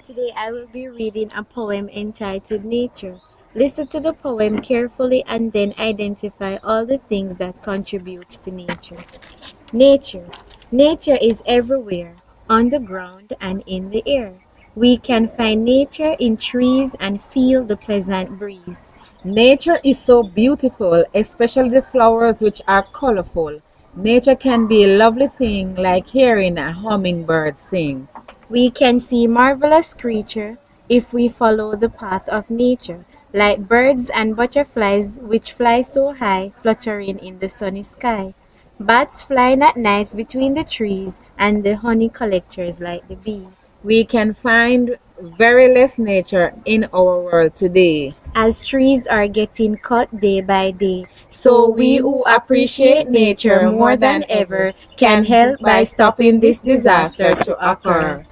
Today I will be reading a poem entitled Nature. Listen to the poem carefully and then identify all the things that contribute to nature. Nature. Nature is everywhere, on the ground and in the air. We can find nature in trees and feel the pleasant breeze. Nature is so beautiful, especially the flowers which are colorful. Nature can be a lovely thing like hearing a hummingbird sing. We can see marvelous creatures if we follow the path of nature, like birds and butterflies which fly so high, fluttering in the sunny sky. Bats flying at night between the trees, and the honey collectors like the bee. We can find very less nature in our world today. As trees are getting cut day by day, So we who appreciate nature more than ever can help by stopping this disaster to occur.